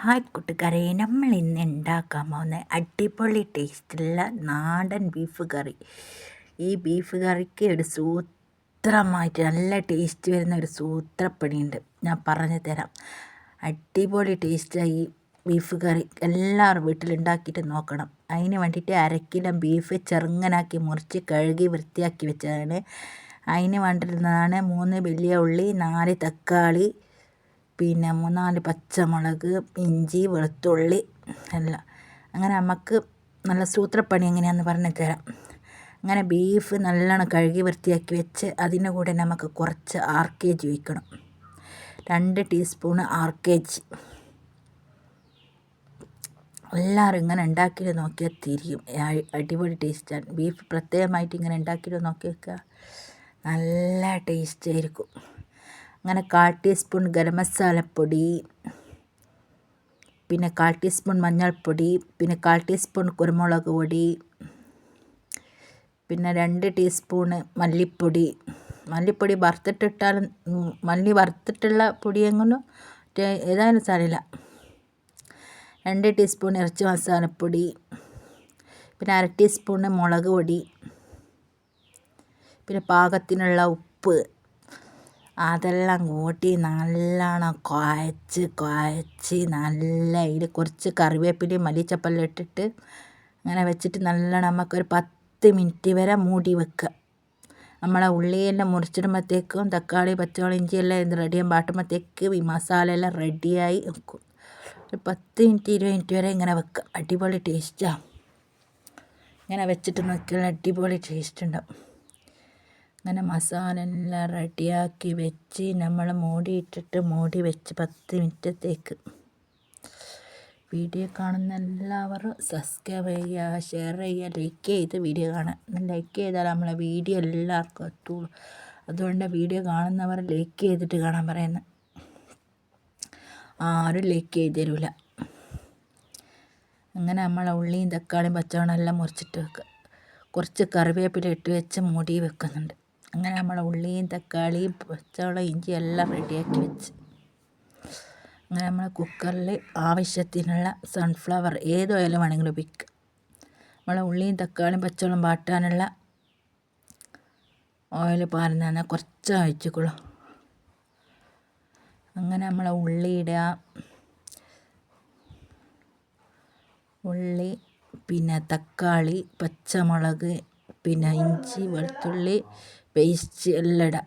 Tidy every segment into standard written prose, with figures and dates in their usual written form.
Hi കൂട്ടുകാരെ, നമ്മൾ ഇന്ന് ഉണ്ടാക്കാൻ പോകുന്ന അടിപൊളി ടേസ്റ്റുള്ള നാടൻ ബീഫ് കറി. ഈ ബീഫ് കറിക്ക് ഒരു സൂത്രമായിട്ട് നല്ല ടേസ്റ്റ് വരുന്ന ഒരു സൂത്രപ്പണിയുണ്ട്, ഞാൻ പറഞ്ഞു തരാം. അടിപൊളി ടേസ്റ്റായി ഈ ബീഫ് കറി എല്ലാവരും വീട്ടിലുണ്ടാക്കിയിട്ട് നോക്കണം. അതിന് വേണ്ടിയിട്ട് 1/2 കിലോ ബീഫ് ചെറുങ്ങനാക്കി മുറിച്ച് കഴുകി വൃത്തിയാക്കി വെച്ചതാണ്. അതിന് വേണ്ടിയിരുന്നതാണ് 3 വലിയ ഉള്ളി, 4 തക്കാളി, പിന്നെ 3-4 പച്ചമുളക്, ഇഞ്ചി, വെളുത്തുള്ളി എല്ലാം. അങ്ങനെ നമുക്ക് നല്ല സൂത്രപ്പണി എങ്ങനെയാണെന്ന് പറഞ്ഞു തരാം. അങ്ങനെ ബീഫ് നല്ലോണം കഴുകി വൃത്തിയാക്കി വെച്ച് അതിൻ്റെ കൂടെ നമുക്ക് കുറച്ച് RKG ഒഴിക്കണം. 2 ടീസ്പൂണ് RKG. എല്ലാവരും ഇങ്ങനെ ഉണ്ടാക്കിയിട്ട് നോക്കിയാൽ തിരിയും. അടിപൊളി ടേസ്റ്റാണ്. ബീഫ് പ്രത്യേകമായിട്ട് ഇങ്ങനെ ഉണ്ടാക്കിയിട്ട് നോക്കി വെക്കുക, നല്ല ടേസ്റ്റ് ആയിരിക്കും. അങ്ങനെ 1/4 ടീസ്പൂൺ ഗരം മസാലപ്പൊടി, പിന്നെ 1/4 ടീസ്പൂൺ മഞ്ഞൾപ്പൊടി, പിന്നെ 1/4 ടീസ്പൂൺ കുരുമുളക് പൊടി, പിന്നെ 2 ടീസ്പൂണ് മല്ലിപ്പൊടി. മല്ലിപ്പൊടി വറുത്തിട്ടിട്ടാലും മല്ലി വറുത്തിട്ടുള്ള പൊടിയെങ്കിലും ഏതായാലും സാരമില്ല. 2 ടീസ്പൂൺ ഇറച്ചി മസാലപ്പൊടി, പിന്നെ 1/2 ടീസ്പൂണ് മുളക് പൊടി, പിന്നെ പാകത്തിനുള്ള ഉപ്പ്. അതെല്ലാം കൂട്ടി നല്ലോണം കുഴച്ച് നല്ല ഇതിൽ കുറച്ച് കറിവേപ്പിലയും മല്ലിച്ചപ്പെല്ലാം ഇട്ടിട്ട് അങ്ങനെ വെച്ചിട്ട് നല്ലോണം നമുക്കൊരു 10 മിനിറ്റ് വരെ മൂടി വെക്കുക. നമ്മളെ ഉള്ളിയെല്ലാം മുറിച്ചിടുമ്പോഴത്തേക്കും തക്കാളി, പച്ചമുളക്, ഇഞ്ചിയെല്ലാം ഇത് റെഡിയാൻ പാട്ടുമ്പോഴത്തേക്ക് ഈ മസാല എല്ലാം റെഡിയായി വെക്കും. ഒരു 10 മിനിറ്റ് 20 മിനിറ്റ് വരെ ഇങ്ങനെ വെക്കുക. അടിപൊളി ടേസ്റ്റാണ്. ഇങ്ങനെ വെച്ചിട്ട് നോക്കിയാൽ അടിപൊളി ടേസ്റ്റ് ഉണ്ടാവും. അങ്ങനെ മസാല എല്ലാം റെഡിയാക്കി വെച്ച് നമ്മൾ മൂടി വെച്ച് 10 മിനിറ്റത്തേക്ക്. വീഡിയോ കാണുന്ന എല്ലാവരും സബ്സ്ക്രൈബ് ചെയ്യുക, ഷെയർ ചെയ്യുക, ലൈക്ക് ചെയ്ത് വീഡിയോ കാണുക. ലൈക്ക് ചെയ്താൽ നമ്മളെ വീഡിയോ എല്ലാവർക്കും എത്തുള്ളൂ. അതുകൊണ്ട് വീഡിയോ കാണുന്നവർ ലൈക്ക് ചെയ്തിട്ട് കാണാൻ പറയുന്നത്. ആരും ലൈക്ക് ചെയ്ത് തരില്ല. അങ്ങനെ നമ്മളെ ഉള്ളിയും തക്കാളിയും പച്ചമുളകും എല്ലാം മുറിച്ചിട്ട് വെക്കുക. കുറച്ച് കറിവേപ്പില ഇട്ട് വെച്ച് മൂടി വെക്കുന്നുണ്ട്. അങ്ങനെ നമ്മൾ ഉള്ളിയും തക്കാളിയും പച്ചമുളക്, ഇഞ്ചി എല്ലാം റെഡിയാക്കി വെച്ച് അങ്ങനെ നമ്മൾ കുക്കറിൽ ആവശ്യത്തിനുള്ള സൺഫ്ലവർ ഏത് ഓയിൽ വേണമെങ്കിലും ഉപയോഗിക്കുക. നമ്മൾ ഉള്ളിയും തക്കാളിയും പച്ചമുളകും വാട്ടാനുള്ള ഓയിൽ പാരുന്ന കുറച്ച് ഒഴിച്ചിക്കുള്ളൂ. അങ്ങനെ നമ്മൾ ഉള്ളി ഇടുക. ഉള്ളി, പിന്നെ തക്കാളി, പച്ചമുളക്, പിന്നെ ഇഞ്ചി, വെളുത്തുള്ളി പേസ്റ്റ് എല്ലാം ഇടാം.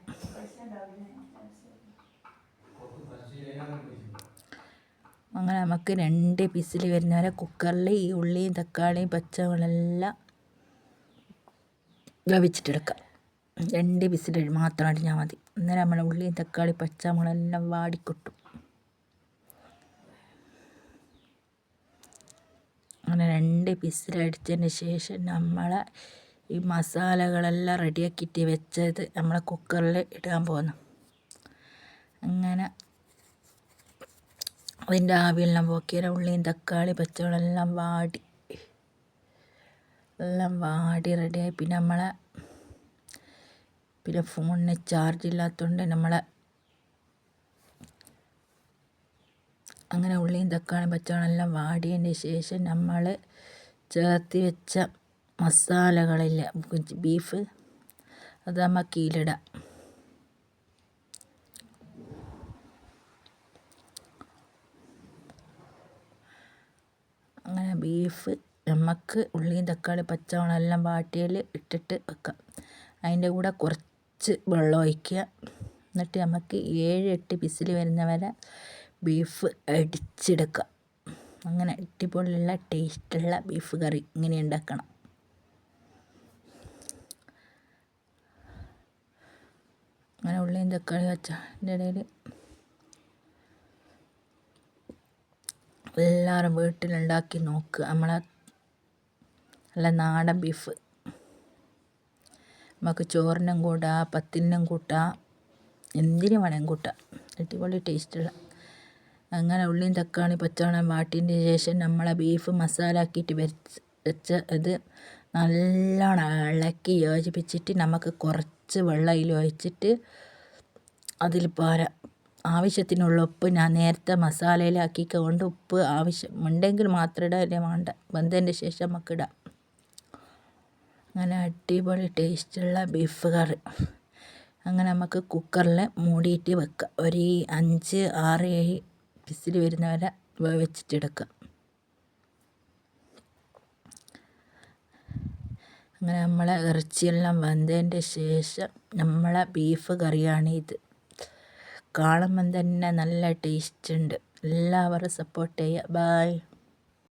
അങ്ങനെ നമുക്ക് 2 വിസിൽ വരുന്നവരെ കുക്കറിൽ ഈ ഉള്ളിയും തക്കാളിയും പച്ചമുളകെല്ലാം വേവിച്ചിട്ടെടുക്കാം. 2 വിസിൽ മാത്രം അടിഞ്ഞാൽ മതി. അന്നേരം നമ്മളെ ഉള്ളിയും തക്കാളി പച്ചമുളകെല്ലാം വാടിക്കിട്ടും. അങ്ങനെ 2 വിസിലടിച്ചതിന് ശേഷം നമ്മൾ ഈ മസാലകളെല്ലാം റെഡിയാക്കിയിട്ട് വെച്ചത് നമ്മളെ കുക്കറിൽ ഇടാൻ പോകുന്നു. അങ്ങനെ അതിൻ്റെ ആവിയെല്ലാം പോക്കിയാൽ ഉള്ളിയും തക്കാളി പച്ചമുളകെല്ലാം വാടി റെഡിയായി. പിന്നെ ഫോണിന് ചാർജ് ഇല്ലാത്തതുകൊണ്ട് അങ്ങനെ ഉള്ളിയും തക്കാളിയും പച്ചമുളകെല്ലാം വാടിയതിന് ശേഷം നമ്മൾ ചേർത്ത് വെച്ച മസാലകളില്ല ബീഫ് അത് നമുക്ക് ഇതിലിടാം. അങ്ങനെ ബീഫ് നമുക്ക് ഉള്ളിയും തക്കാളി പച്ചമുളകെല്ലാം വാട്ടിയതിൽ ഇട്ടിട്ട് വെക്കാം. അതിൻ്റെ കൂടെ കുറച്ച് വെള്ളം ഒഴിക്കുക. എന്നിട്ട് നമുക്ക് 7-8 വിസിൽ വരുന്നവരെ ബീഫ് അടിച്ചെടുക്കുക. അങ്ങനെ അടിപൊളിയുള്ള ടേസ്റ്റുള്ള ബീഫ് കറി ഇങ്ങനെ ഉണ്ടാക്കണം. അങ്ങനെ ഉള്ളിയും തക്കാളി വെച്ചതിൻ്റെ ഇടയിൽ എല്ലാവരും വീട്ടിലുണ്ടാക്കി നോക്കുക. നമ്മളെ നല്ല നാടൻ ബീഫ് നമുക്ക് ചോറിനും കൂട്ടാം, പത്തിനും കൂട്ടാം, എന്തിനും വേണമെങ്കിലും കൂട്ടാം. അടിപൊളി ടേസ്റ്റുള്ള. അങ്ങനെ ഉള്ളിയും തക്കാളി പച്ചമുളകും വാട്ടിയതിന് ശേഷം നമ്മളെ ബീഫ് മസാല ആക്കിയിട്ട് വെച്ച ഇത് നല്ലോണം ഇളക്കി യോജിപ്പിച്ചിട്ട് നമുക്ക് കുറച്ച് വെള്ളം അതിൽ ഒഴിച്ചിട്ട് അതിൽ പാരാം. ആവശ്യത്തിനുള്ള ഉപ്പ് ഞാൻ നേരത്തെ മസാലയിലാക്കിക്കൊണ്ട് ഉപ്പ് ആവശ്യമുണ്ടെങ്കിൽ മാത്രം ഇടാം, അല്ലേ വേണ്ട. വെന്തതിൻ്റെ ശേഷം നമുക്ക് ഇടാം. അങ്ങനെ അടിപൊളി ടേസ്റ്റുള്ള ബീഫ് കറി. അങ്ങനെ നമുക്ക് കുക്കറിൽ മൂടിയിട്ട് വെക്കാം. ഒരു 5, 6, 7 വിസിൽ വരുന്നവരെ വേവിച്ചിട്ടെടുക്കാം. അങ്ങനെ നമ്മളെ ഇറച്ചിയെല്ലാം വെന്തതിൻ്റെ ശേഷം നമ്മളെ ബീഫ് കറിയാണ് ഇത്. കാണുമ്പം തന്നെ നല്ല ടേസ്റ്റ് ഉണ്ട്. എല്ലാവരും സപ്പോർട്ട് ചെയ്യുക. ബൈ.